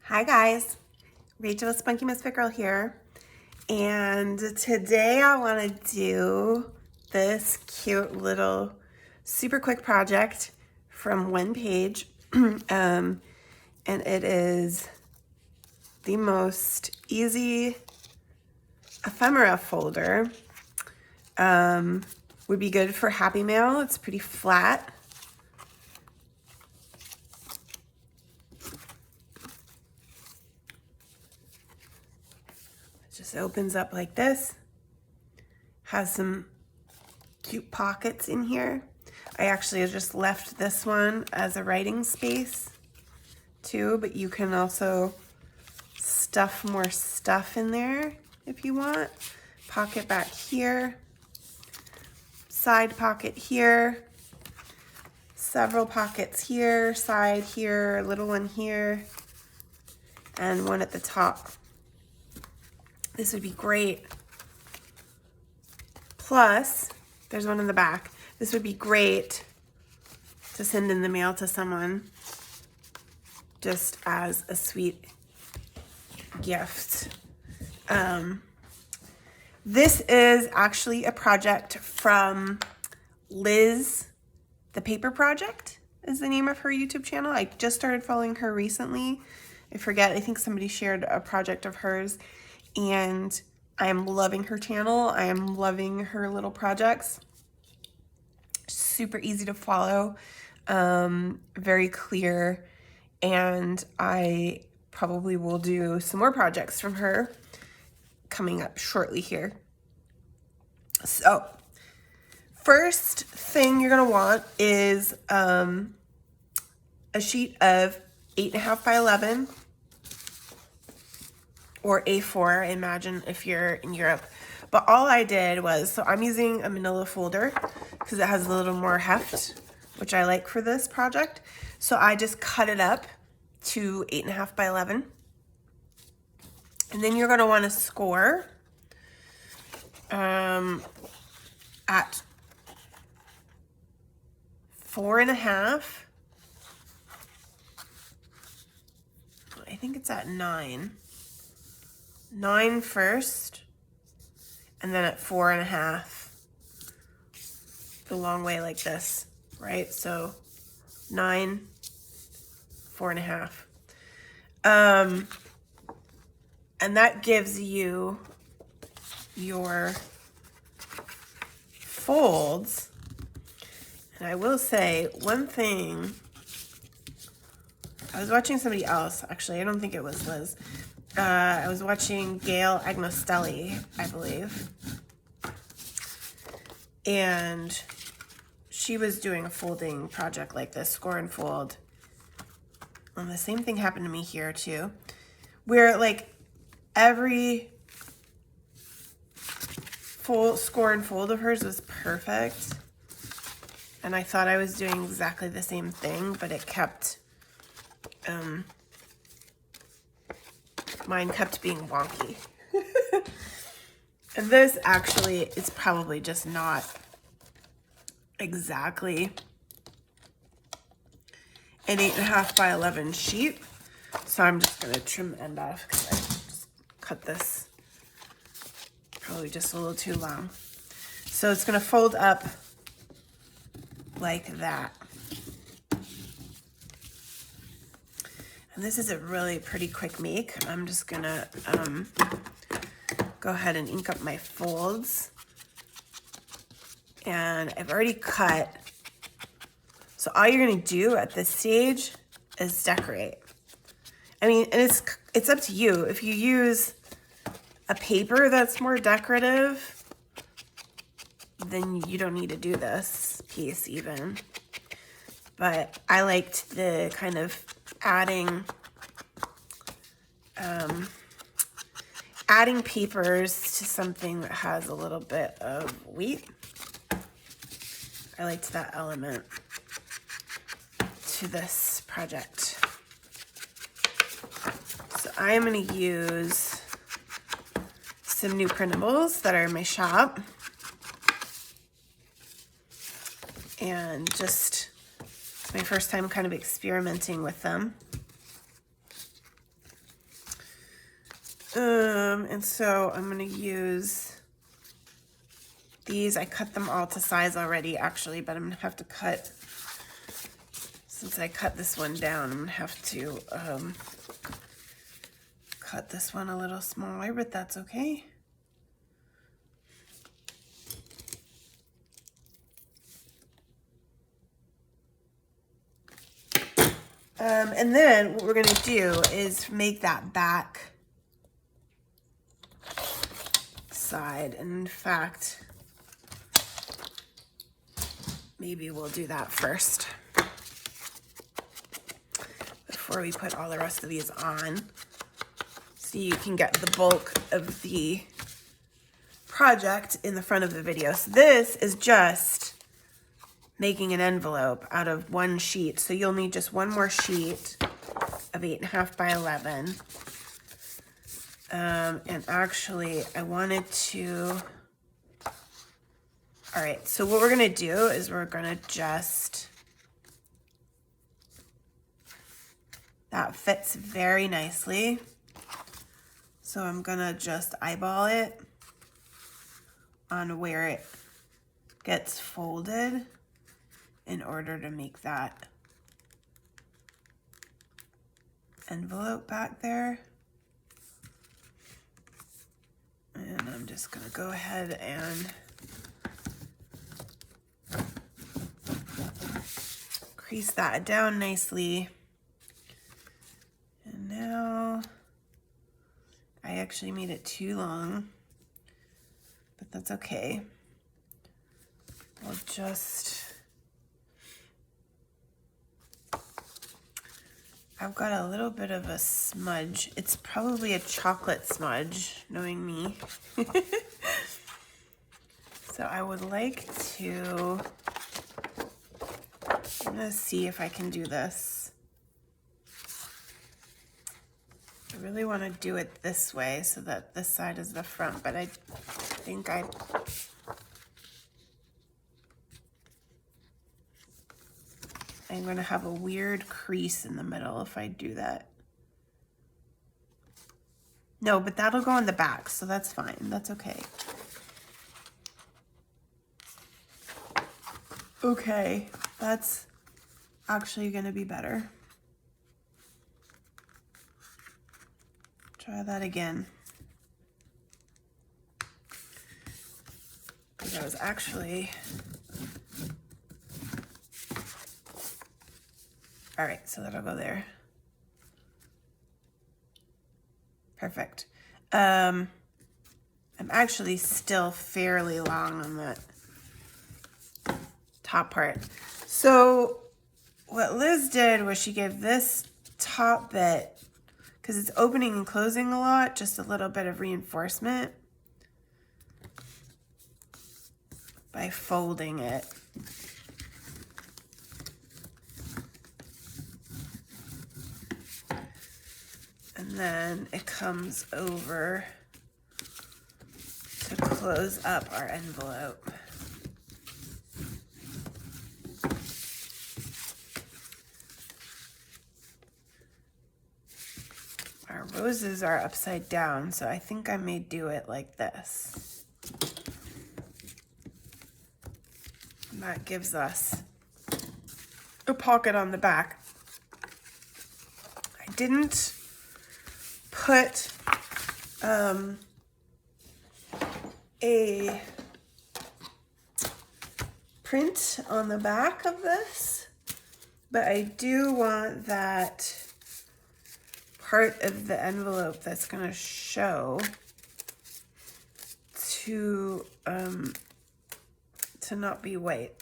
Hi guys, Rachel with Spunky Misfit Girl here, and today I want to do this cute little super quick project from one page, and it is the most easy ephemera folder. Would be good for Happy Mail. It's pretty flat. Just opens up like this. Has some cute pockets in here. I actually just left this one as a writing space too, but you can also stuff more stuff in there if you want. Pocket back here, side pocket here, several pockets here, side here, a little one here, and one at the top. This would be great. Plus, there's one in the back. This would be great to send in the mail to someone just as a sweet gift. This is actually a project from Liz, the Paper Project is the name of her YouTube channel. I just started following her recently. I think somebody shared a project of hers, and I am loving her channel. I am loving her little projects. Super easy to follow, very clear, and I probably will do some more projects from her coming up shortly here. So, first thing you're gonna want is a sheet of 8.5 by 11 or A4, I imagine if you're in Europe. But all I did was, so I'm using a manila folder because it has a little more heft, which I like for this project. So I just cut it up to 8.5 by 11. And then you're gonna wanna score at 4.5. I think it's at 9. 9 first, and then at 4.5, the long way like this, right? So 9, 4.5. And that gives you your folds. And I will say one thing, I was watching somebody else, actually, I don't think it was Liz. I was watching Gail Agnostelli, I believe. And she was doing a folding project like this, score and fold. And the same thing happened to me here too, where like every full score and fold of hers was perfect. And I thought I was doing exactly the same thing, but it kept, mine kept being wonky. And this actually is probably just not exactly an 8.5 by 11 sheet. So I'm just gonna trim the end off because I just cut this probably just a little too long. So it's gonna fold up like that. And this is a really pretty quick make. I'm just gonna go ahead and ink up my folds. And I've already cut. So all you're gonna do at this stage is decorate. I mean, and it's up to you. If you use a paper that's more decorative, then you don't need to do this piece even. But I liked the kind of adding papers to something that has a little bit of weight. I liked that element to this project. So I am going to use some new printables that are in my shop. And just, it's my first time kind of experimenting with them. And so I'm gonna use these. I cut them all to size already actually, but I'm gonna have to cut, since I cut this one down, I'm gonna have to cut this one a little smaller, but that's okay. And then what we're gonna do is make that back side. And in fact, maybe we'll do that first before we put all the rest of these on, so you can get the bulk of the project in the front of the video. So this is just making an envelope out of one sheet. So you'll need just one more sheet of 8.5 by 11. And actually I wanted to, all right, so what we're gonna do is we're gonna just, that fits very nicely. So I'm gonna just eyeball it on where it gets folded in order to make that envelope back there. And I'm just gonna go ahead and crease that down nicely. And now I actually made it too long, but that's okay. We'll just, I've got a little bit of a smudge. It's probably a chocolate smudge, knowing me. So I would like to, I'm gonna see if I can do this. I really want to do it this way so that this side is the front, but I think I'm going to have a weird crease in the middle if I do that. No, but that'll go on the back, so that's fine. That's okay. Okay, that's actually going to be better. Try that again. Because I was actually... All right, so that'll go there. Perfect. I'm actually still fairly long on that top part. So what Liz did was she gave this top bit, because it's opening and closing a lot, just a little bit of reinforcement by folding it. And then it comes over to close up our envelope. Our roses are upside down, so I think I may do it like this. And that gives us a pocket on the back. I didn't put a print on the back of this, but I do want that part of the envelope that's going to show to not be white.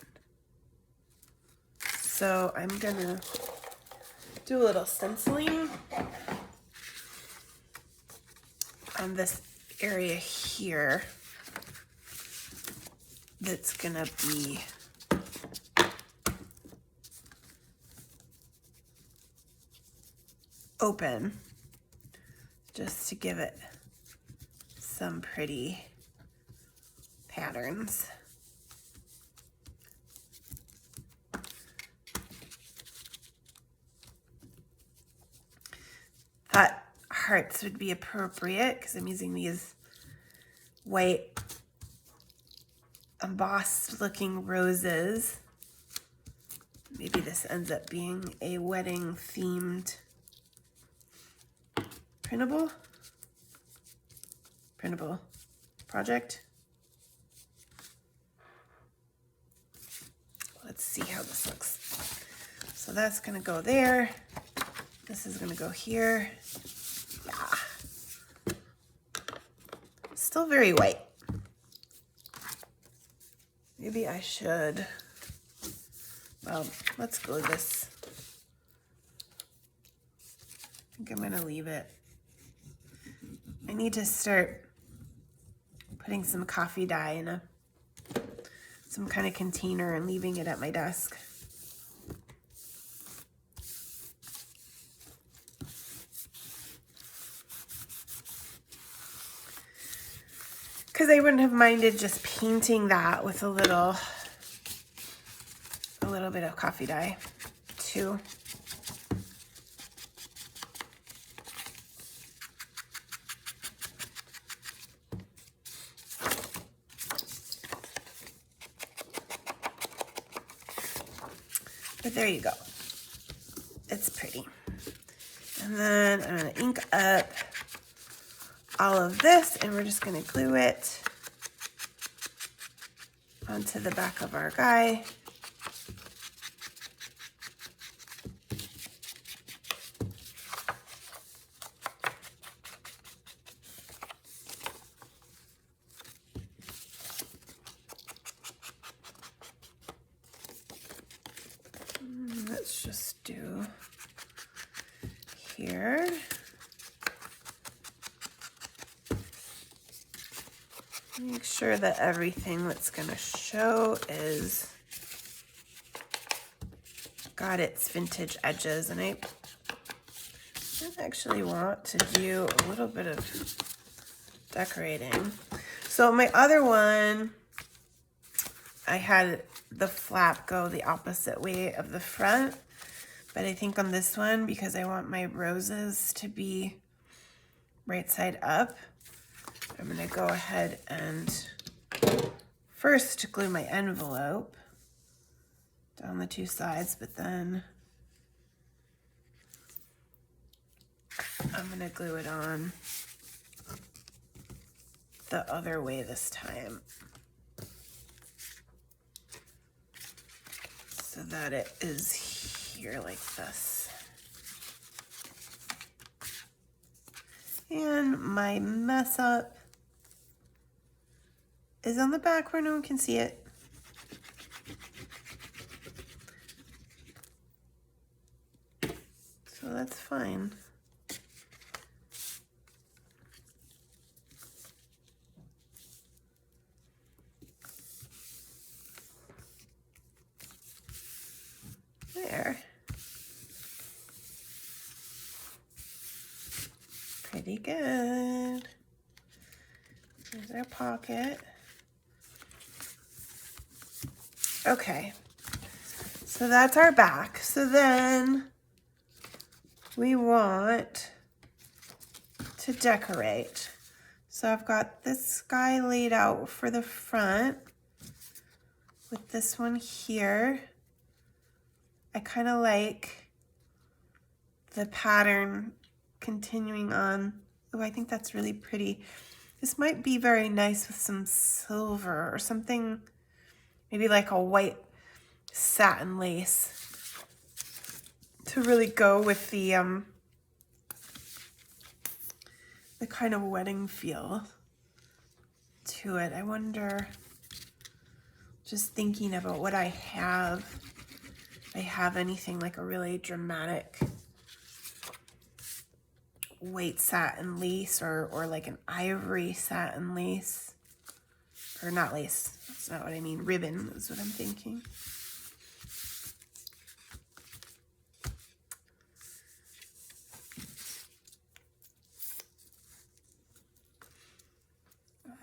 So I'm gonna do a little stenciling on this area here that's gonna be open, just to give it some pretty patterns. That hearts would be appropriate because I'm using these white embossed looking roses. Maybe this ends up being a wedding themed printable project. Let's see how this looks. So that's gonna go there. This is gonna go here. Yeah. Still very white. Maybe I should, well, let's glue this. I think I'm gonna leave it. I need to start putting some coffee dye in some kind of container and leaving it at my desk. Because I wouldn't have minded just painting that with a little bit of coffee dye too. But there you go. It's pretty. And then I'm going to ink up all of this, and we're just going to glue it onto the back of our guy. Let's just do here. Make sure that everything that's going to show is got its vintage edges, and I actually want to do a little bit of decorating. So my other one, I had the flap go the opposite way of the front, but I think on this one, because I want my roses to be right side up, I'm going to go ahead and first glue my envelope down the two sides, but then I'm going to glue it on the other way this time, so that it is here like this. And my mess up is on the back where no one can see it. So that's fine. There. Pretty good. There's our pocket. Okay, so that's our back. So then we want to decorate. So I've got this guy laid out for the front with this one here. I kind of like the pattern continuing on. Oh, I think that's really pretty. This might be very nice with some silver or something, maybe like a white satin lace to really go with the kind of wedding feel to it. I wonder, just thinking about what I have, if I have anything like a really dramatic white satin lace or like an ivory satin lace, or not lace, that's not what I mean, ribbon is what I'm thinking.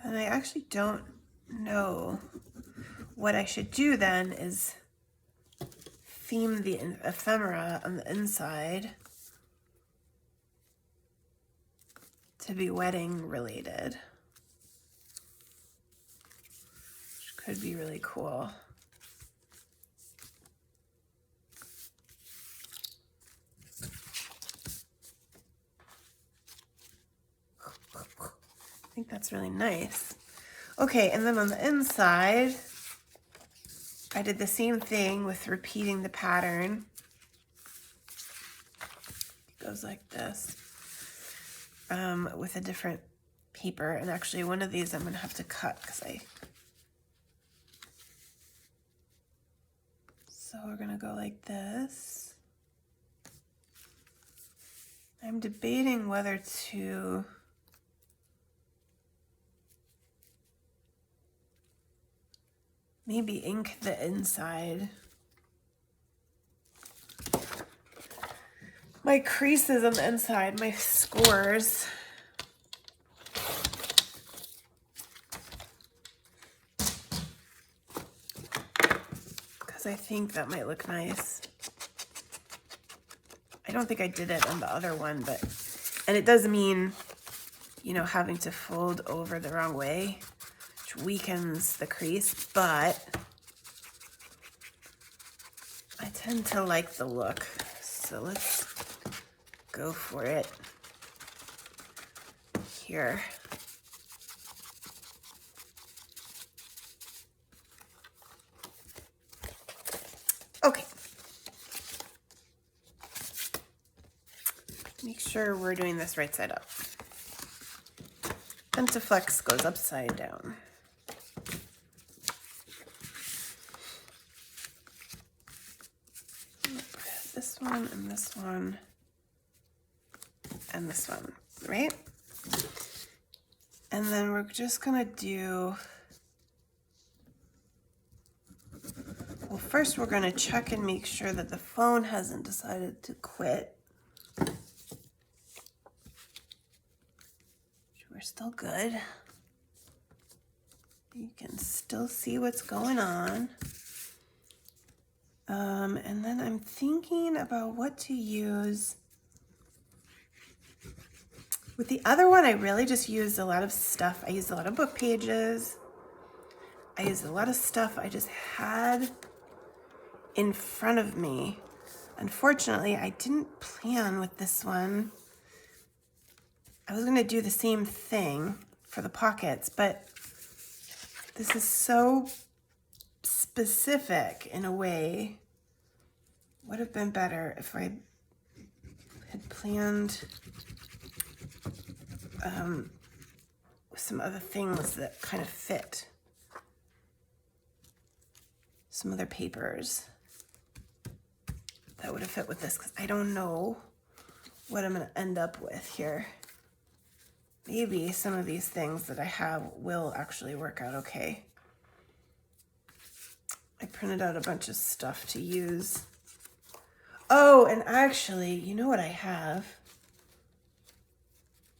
And I actually don't know what I should do then is theme the ephemera on the inside. to be wedding related, which could be really cool. I think that's really nice. Okay, and then on the inside, I did the same thing with repeating the pattern. It goes like this, with a different paper. And actually one of these I'm gonna have to cut so we're gonna go like this. I'm debating whether to maybe ink the inside. My creases on the inside, my scores. Because I think that might look nice. I don't think I did it on the other one, and it does mean, you know, having to fold over the wrong way, which weakens the crease, but I tend to like the look. So let's go for it here. Okay. Make sure we're doing this right side up. Pentaflex goes upside down. This one and this one and this one, right? And then we're just gonna do, well, first we're gonna check and make sure that the phone hasn't decided to quit. We're still good. You can still see what's going on. And then I'm thinking about what to use. With the other one, I really just used a lot of stuff. I used a lot of book pages. I used a lot of stuff I just had in front of me. Unfortunately, I didn't plan with this one. I was gonna do the same thing for the pockets, but this is so specific in a way. Would have been better if I had planned with some other things that kind of fit. Some other papers that would have fit with this, because I don't know what I'm going to end up with here. Maybe some of these things that I have will actually work out okay. I printed out a bunch of stuff to use. Oh, and actually, you know what I have?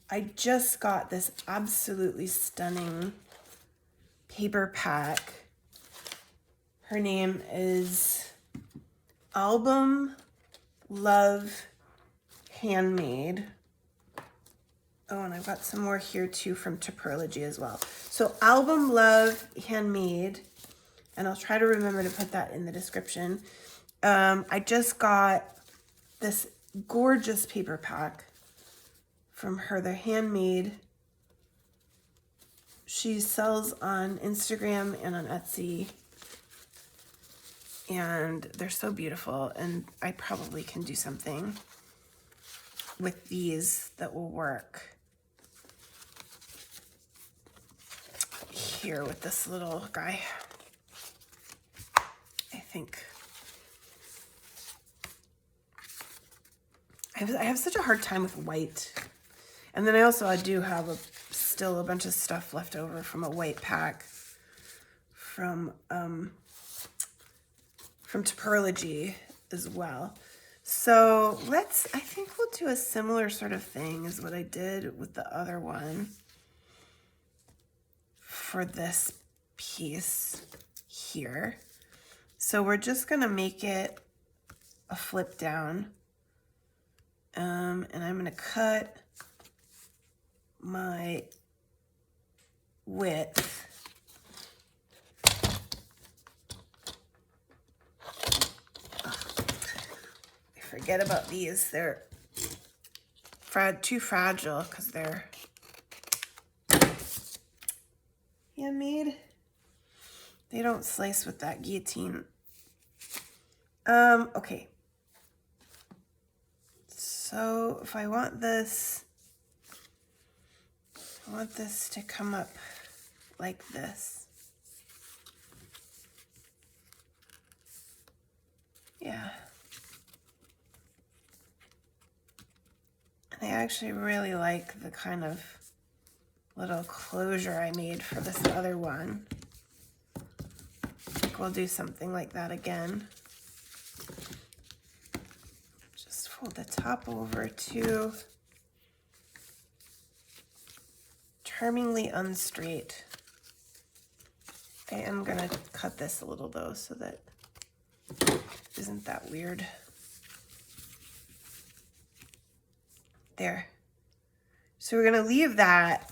I just got this absolutely stunning paper pack. Her name is Album Love Handmade. Oh, and I've got some more here too from Topology as well. So Album Love Handmade, and I'll try to remember to put that in the description. I just got this gorgeous paper pack from her. They're handmade. She sells on Instagram and on Etsy, and they're so beautiful, and I probably can do something with these that will work here with this little guy. I think I have such a hard time with white. And then I do have still a bunch of stuff left over from a white pack from Topology as well. So I think we'll do a similar sort of thing as what I did with the other one for this piece here. So we're just gonna make it a flip down. And I'm gonna cut my width. I forget about these. They're too fragile because they're handmade. They don't slice with that guillotine. Okay. So if I want this to come up like this. Yeah. And I actually really like the kind of little closure I made for this other one. I think we'll do something like that again. Just fold the top over to charmingly unstraight. I am gonna cut this a little though so that it isn't that weird. There. So we're gonna leave that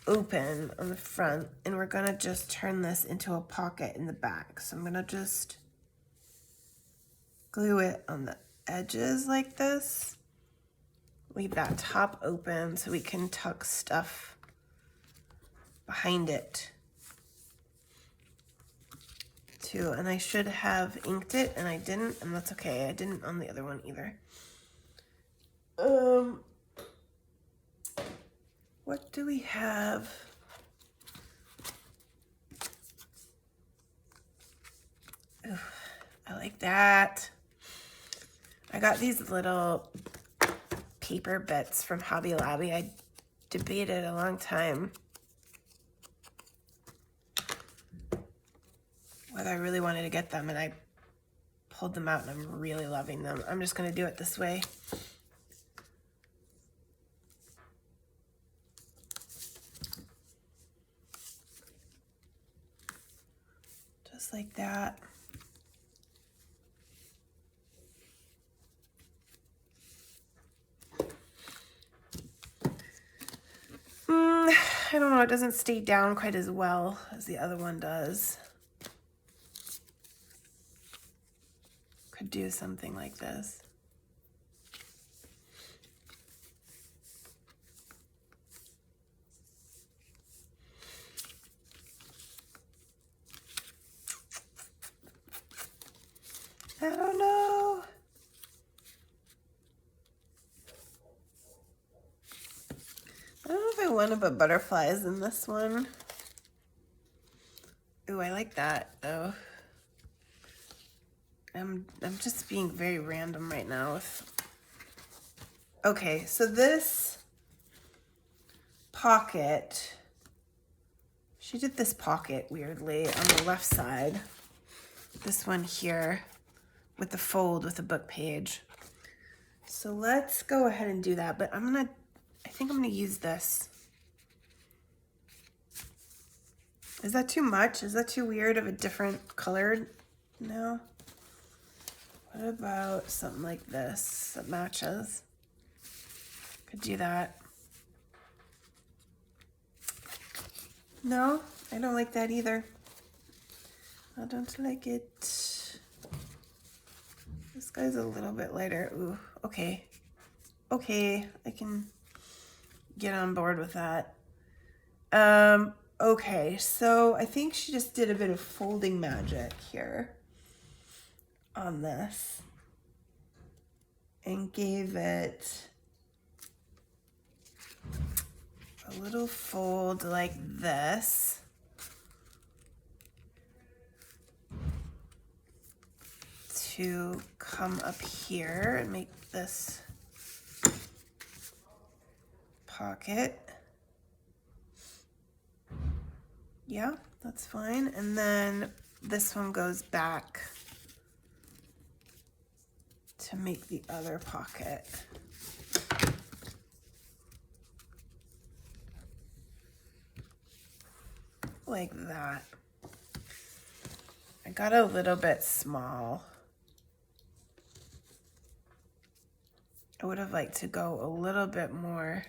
open on the front and we're gonna just turn this into a pocket in the back. So I'm gonna just glue it on the edges like this. Leave that top open so we can tuck stuff behind it too. And I should have inked it and I didn't, and that's okay. I didn't on the other one either. What do we have? Ooh, I like that. I got these little paper bits from Hobby Lobby. I debated a long time whether I really wanted to get them, and I pulled them out and I'm really loving them. I'm just gonna do it this way. Just like that. I don't know, it doesn't stay down quite as well as the other one does. Could do something like this. I don't know. I don't know if I want to put butterflies in this one. Ooh, I like that though. I'm just being very random right now with... Okay, so this pocket, she did this pocket weirdly on the left side. This one here with the fold with the book page. So let's go ahead and do that, but I think I'm gonna use this. Is that too much? Is that too weird of a different color? No? What about something like this that matches? Could do that. No, I don't like that either. I don't like it. This guy's a little bit lighter. Ooh, okay. Okay, I can get on board with that. Okay, so I think she just did a bit of folding magic here on this and gave it a little fold like this. To come up here and make this pocket. Yeah, that's fine. And then this one goes back to make the other pocket. Like that. I got a little bit small. I would have liked to go a little bit more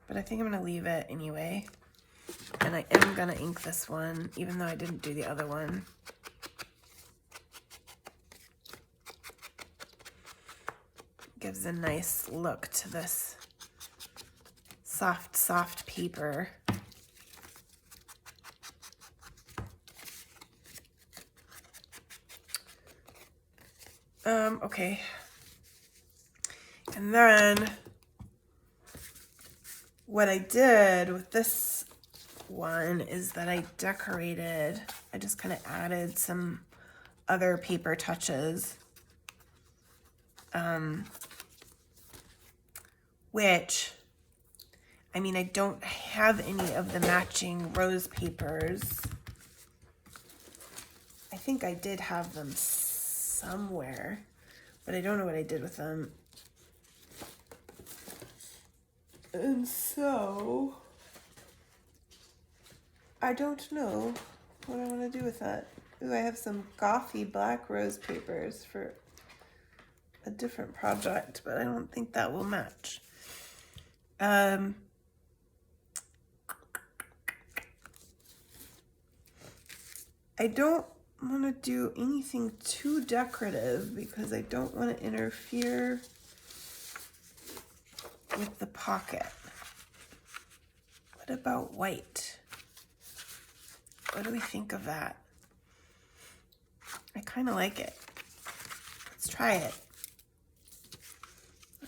but I think I'm gonna leave it anyway. And I am gonna ink this one, even though I didn't do the other one. Gives a nice look to this soft, soft paper. Okay. And then what I did with this one is that I decorated, I just kind of added some other paper touches, which, I mean, I don't have any of the matching rose papers. I think I did have them somewhere, but I don't know what I did with them. And so I don't know what I want to do with that. Ooh, I have some gothy black rose papers for a different project, but I don't think that will match. I don't want to do anything too decorative because I don't want to interfere with the pocket. What about white? What do we think of that? I kind of like it. Let's try it.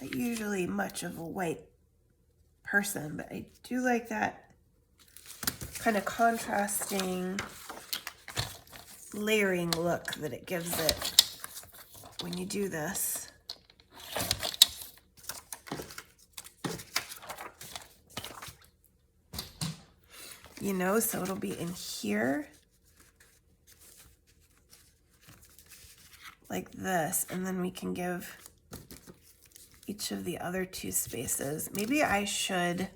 Not usually much of a white person, but I do like that kind of contrasting layering look that it gives it when you do this. You know, so it'll be in here like this, and then we can give each of the other two spaces. Maybe I should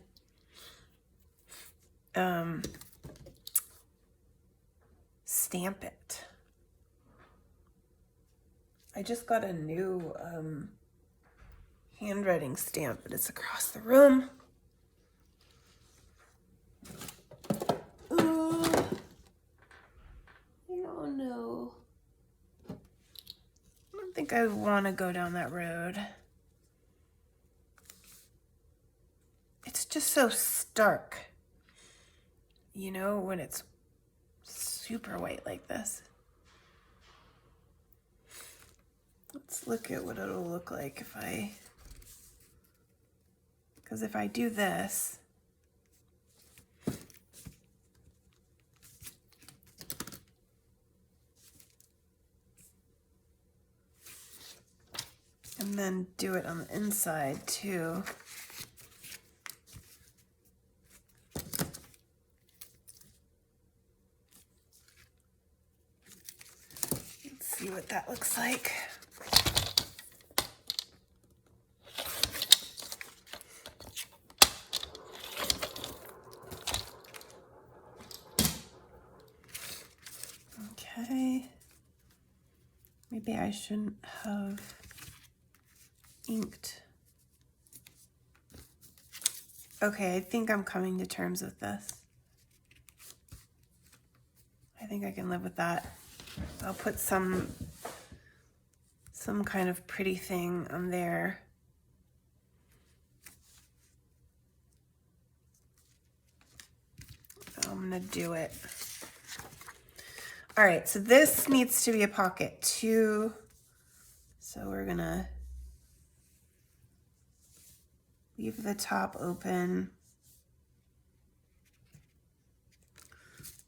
stamp it. I just got a new handwriting stamp, but it's across the room. Oh no. I don't think I want to go down that road. It's just so stark, you know, when it's super white like this. Let's look at what it'll look like if I, because if I do this, and then do it on the inside too. Let's see what that looks like. Okay. Maybe I shouldn't have inked. Okay, I think I'm coming to terms with this. I think I can live with that. I'll put some kind of pretty thing on there. I'm gonna do it. All right, so this needs to be a pocket too. So we're gonna leave the top open.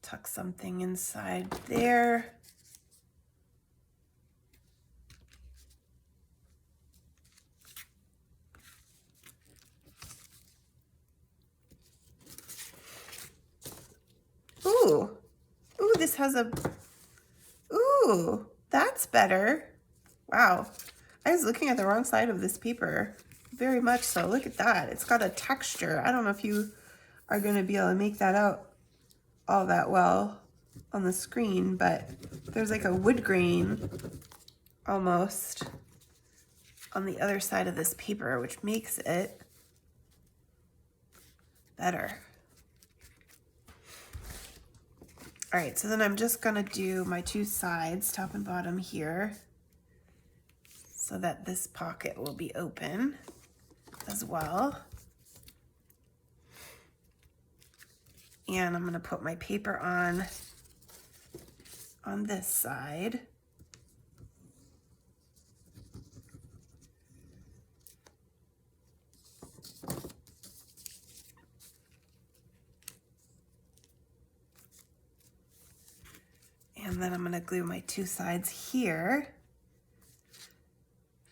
Tuck something inside there. Ooh, ooh, this has a, ooh, that's better. Wow, I was looking at the wrong side of this paper. Very much so. Look at that. It's got a texture. I don't know if you are going to be able to make that out all that well on the screen, but there's like a wood grain almost on the other side of this paper, which makes it better. All right, so then I'm just gonna do my two sides, top and bottom here, so that this pocket will be open as well. And I'm gonna put my paper on this side. And then I'm gonna glue my two sides here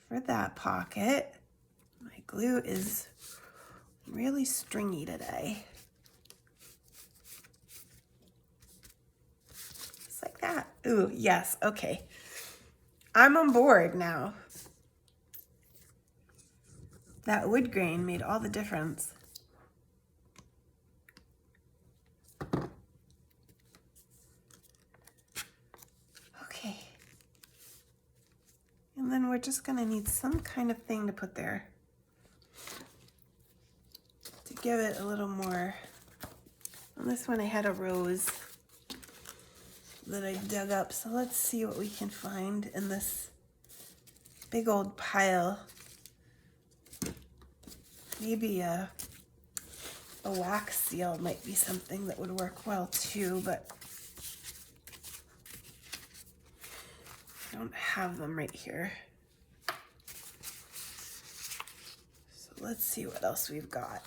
for that pocket. My glue is really stringy today. Just like that. Ooh, yes, okay. I'm on board now. That wood grain made all the difference. Okay. And then we're just gonna need some kind of thing to put there to give it a little more. On this one I had a rose that I dug up, so let's see what we can find in this big old pile. Maybe a wax seal might be something that would work well too, but I don't have them right here. So let's see what else we've got.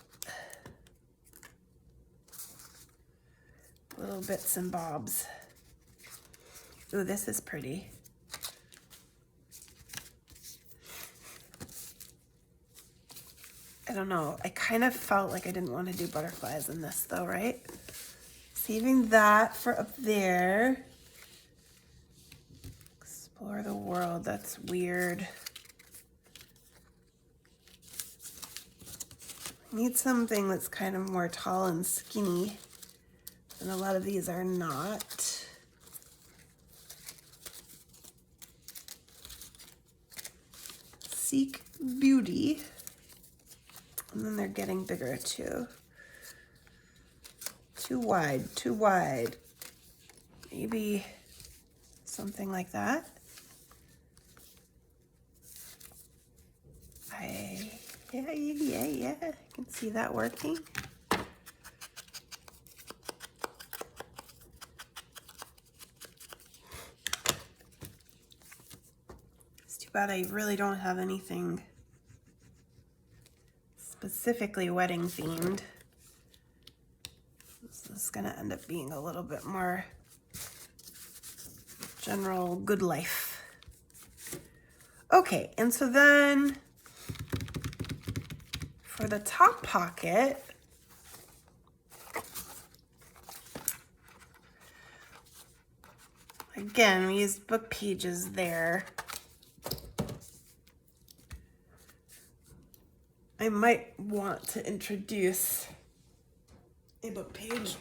Little bits and bobs. Ooh, this is pretty. I don't know. I kind of felt like I didn't want to do butterflies in this though, right? Saving that for up there. Explore the world. That's weird. I need something that's kind of more tall and skinny. And a lot of these are not. Seek beauty. And then they're getting bigger too. Too wide, too wide. Maybe something like that. Yeah. I can see that working. It's too bad I really don't have anything specifically wedding themed. This is gonna end up being a little bit more general good life. Okay, and so then for the top pocket, again, we used book pages there. I might want to introduce a book page.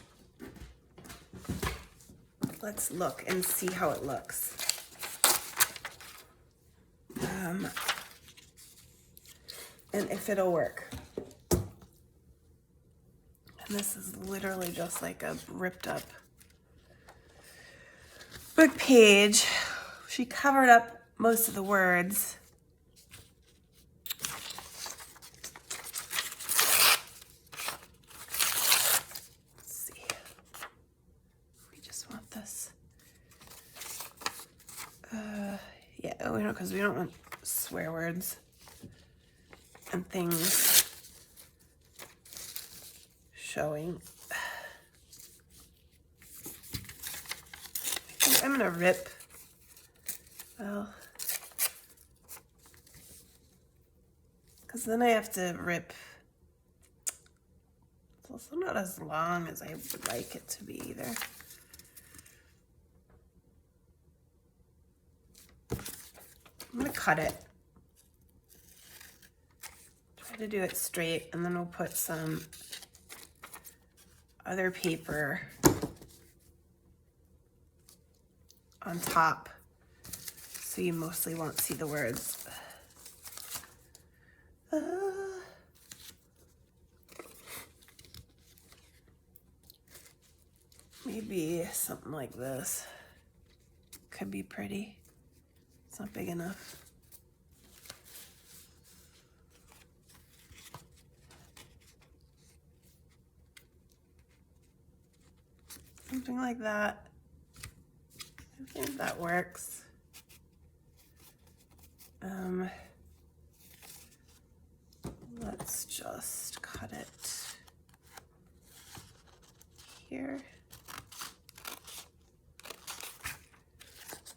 Let's look and see how it looks. And if it'll work. And this is literally just like a ripped up book page. She covered up most of the words. Let's see. We just want this. Yeah, we don't, because we don't want swear words and things showing. I think I'm gonna rip. Well, because then I have to rip. It's also not as long as I would like it to be either. I'm gonna cut it. Try to do it straight, and then we'll put some other paper on top so you mostly won't see the words. be something like this. Could be pretty. It's not big enough. Something like that. I think that works. Let's just cut it here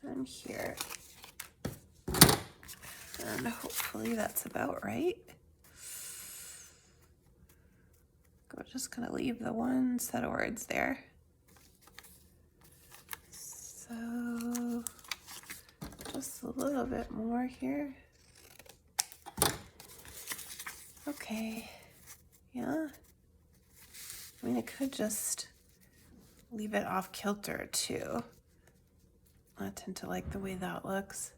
and here. And hopefully that's about right. We're just gonna leave the one set of words there. So just a little bit more here. Okay, yeah. I mean, I could just leave it off kilter too. I tend to like the way that looks.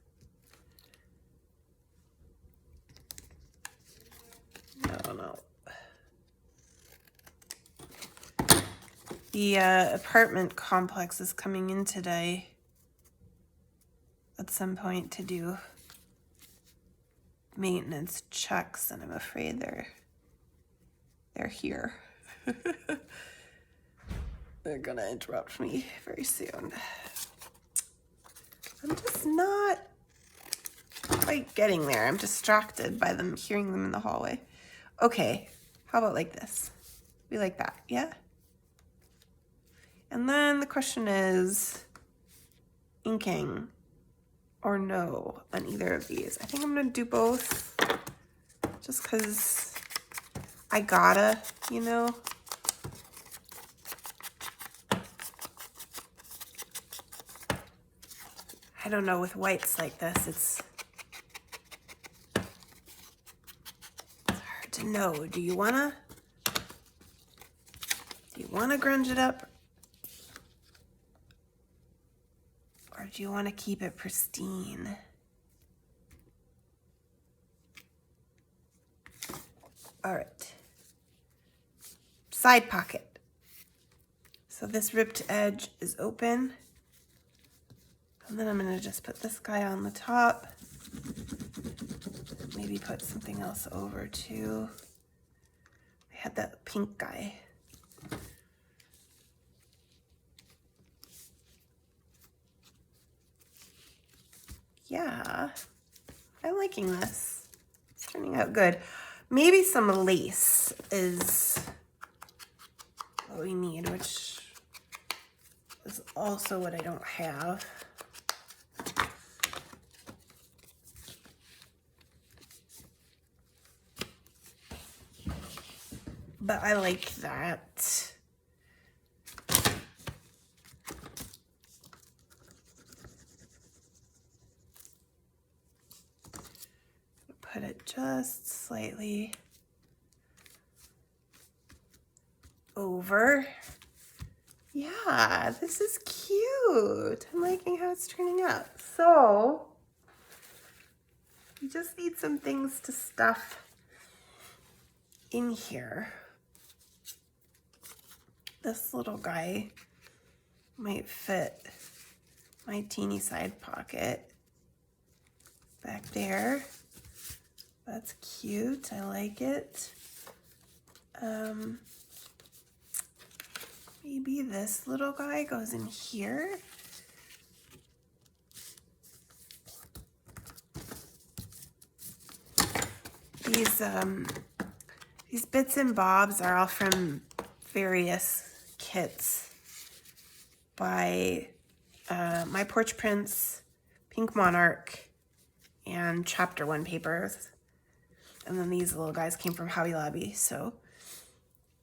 I don't know. The apartment complex is coming in today at some point to do maintenance checks, and I'm afraid they're here. They're gonna interrupt me very soon. I'm just not quite getting there. I'm distracted by them, hearing them in the hallway. Okay, how about like this? We like that, yeah? And then the question is inking or no on either of these. I think I'm gonna do both just because I gotta, you know. I don't know, with whites like this, it's hard to know. Do you wanna grunge it up? Or do you wanna keep it pristine? All right. Side pocket. So this ripped edge is open. And then I'm gonna just put this guy on the top. Maybe put something else over too. I had that pink guy. Yeah, I'm liking this. It's turning out good. Maybe some lace is what we need, which is also what I don't have. But I like that. Put it just slightly over. Yeah, this is cute. I'm liking how it's turning out. So you just need some things to stuff in here. This little guy might fit my teeny side pocket back there. That's cute. I like it. Maybe this little guy goes in here. These bits and bobs are all from various kits by My Porch Prince, Pink Monarch, and Chapter 1 papers. And then these little guys came from Hobby Lobby. So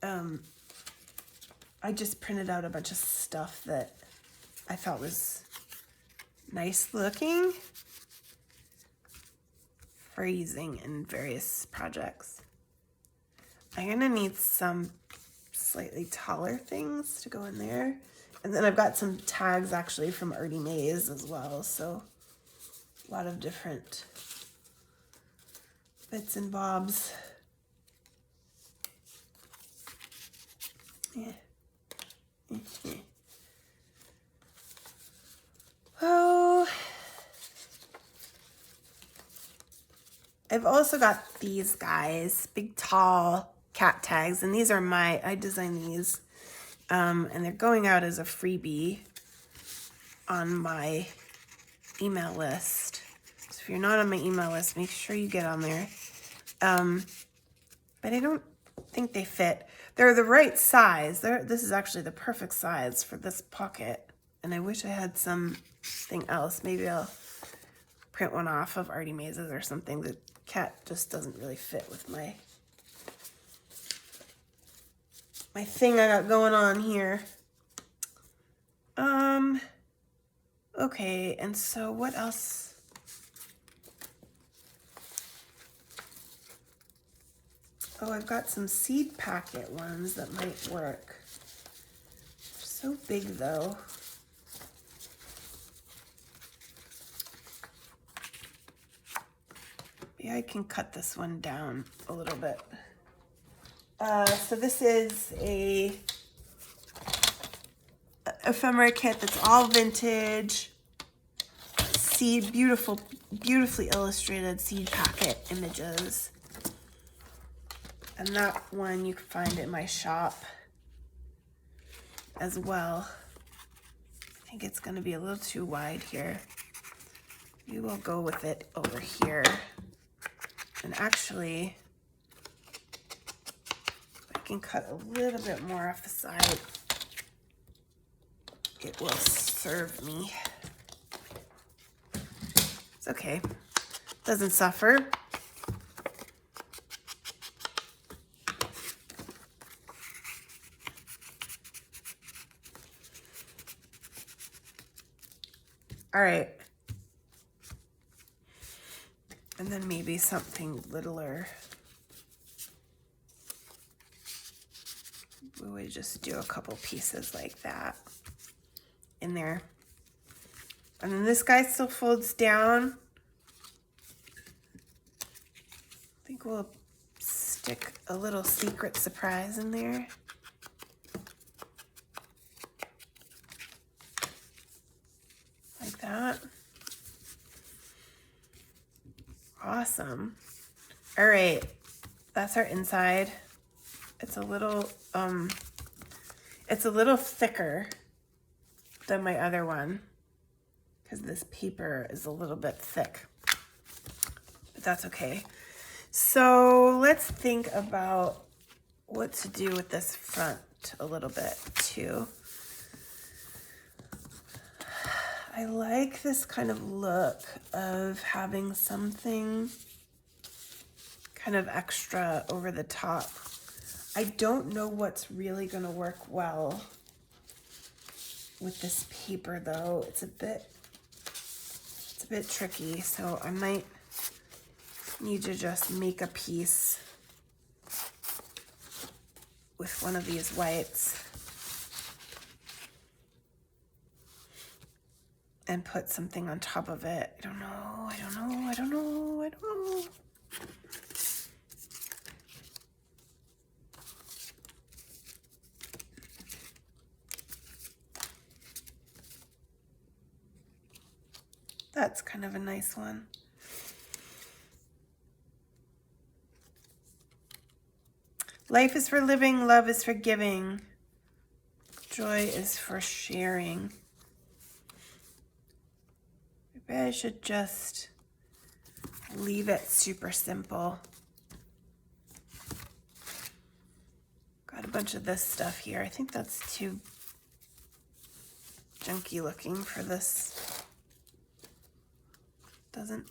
I just printed out a bunch of stuff that I thought was nice looking for using in various projects. I'm gonna need some slightly taller things to go in there. And then I've got some tags actually from Artie Mays as well. So a lot of different bits and bobs. Yeah. I've also got these guys, big tall cat tags, and these are I designed these, and they're going out as a freebie on my email list. So if you're not on my email list, make sure you get on there. But I don't think they fit. They're the right size. This is actually the perfect size for this pocket. And I wish I had something else. Maybe I'll print one off of Artie Maze's or something. The cat just doesn't really fit with my thing I got going on here. Okay, and so what else? Oh, I've got some seed packet ones that might work. They're so big though. Yeah, I can cut this one down a little bit. So this is a ephemera kit that's all vintage, seed, beautifully illustrated seed packet images. And that one you can find in my shop as well. I think it's going to be a little too wide here. We will go with it over here. And actually, I can cut a little bit more off the side. It will serve me. It's okay. Doesn't suffer. All right. And then maybe something littler. We would just do a couple pieces like that in there. And then this guy still folds down. I think we'll stick a little secret surprise in there. Like that. Awesome. All right, that's our inside. It's a little thicker than my other one because this paper is a little bit thick, but that's okay. So let's think about what to do with this front a little bit too. I like this kind of look of having something kind of extra over the top. I don't know what's really going to work well with this paper though. It's a bit tricky, so I might need to just make a piece with one of these whites and put something on top of it. I don't know. That's kind of a nice one. Life is for living, love is for giving, joy is for sharing. Maybe I should just leave it super simple. Got a bunch of this stuff here. I think that's too junky looking for this. Doesn't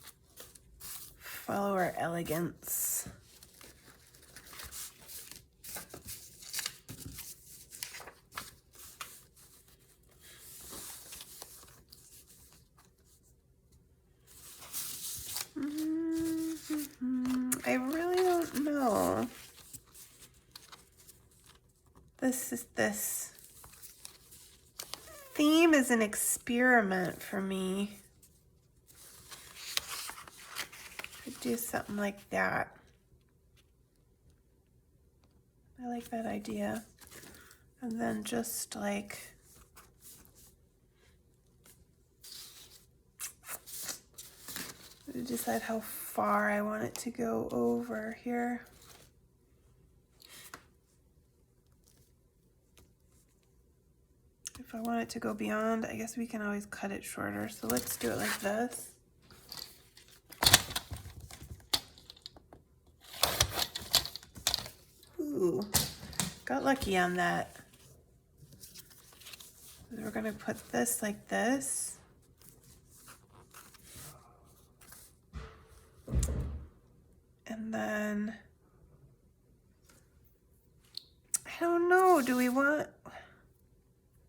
follow our elegance. I really don't know. This theme is an experiment for me. Could do something like that. I like that idea. And then just like to decide how far I want it to go over here. If I want it to go beyond, I guess we can always cut it shorter. So let's do it like this. Ooh, got lucky on that. We're gonna put this like this. And then, I don't know, do we want,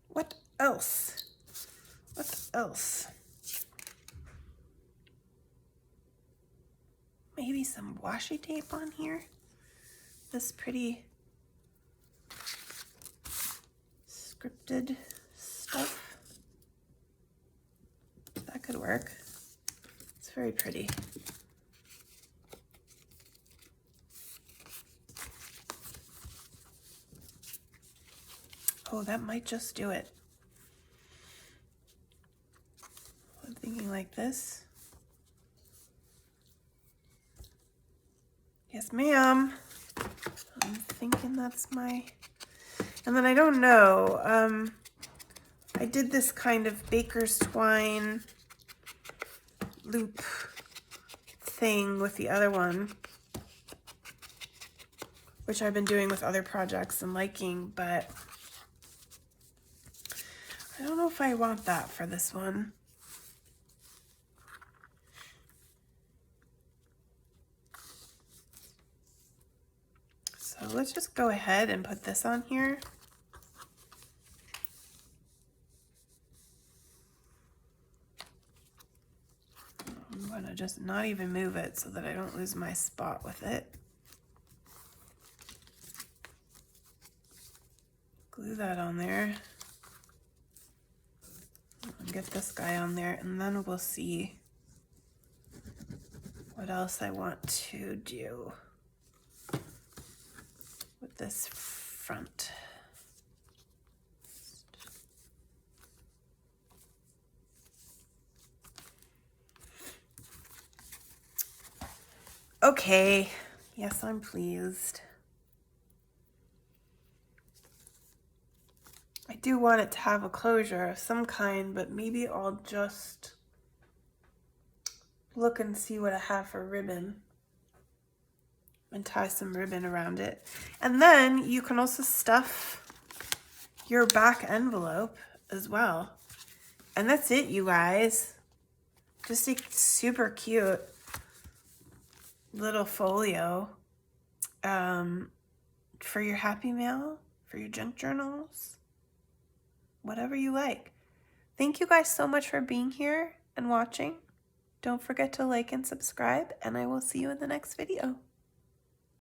what else? What else? Maybe some washi tape on here. This pretty scripted stuff. That could work. It's very pretty. Oh, that might just do it. I'm thinking like this. Yes, ma'am. I'm thinking that's my, and then I don't know. I did this kind of baker's twine loop thing with the other one, which I've been doing with other projects and liking, but I don't know if I want that for this one. So let's just go ahead and put this on here. I'm gonna just not even move it so that I don't lose my spot with it. Glue that on there. And get this guy on there, and then we'll see what else I want to do with this front. Okay, yes, I'm pleased. I do want it to have a closure of some kind, but maybe I'll just look and see what I have for ribbon and tie some ribbon around it. And then you can also stuff your back envelope as well. And that's it, you guys. Just a super cute little folio for your happy mail, for your junk journals, whatever you like. Thank you guys so much for being here and watching. Don't forget to like and subscribe, and I will see you in the next video.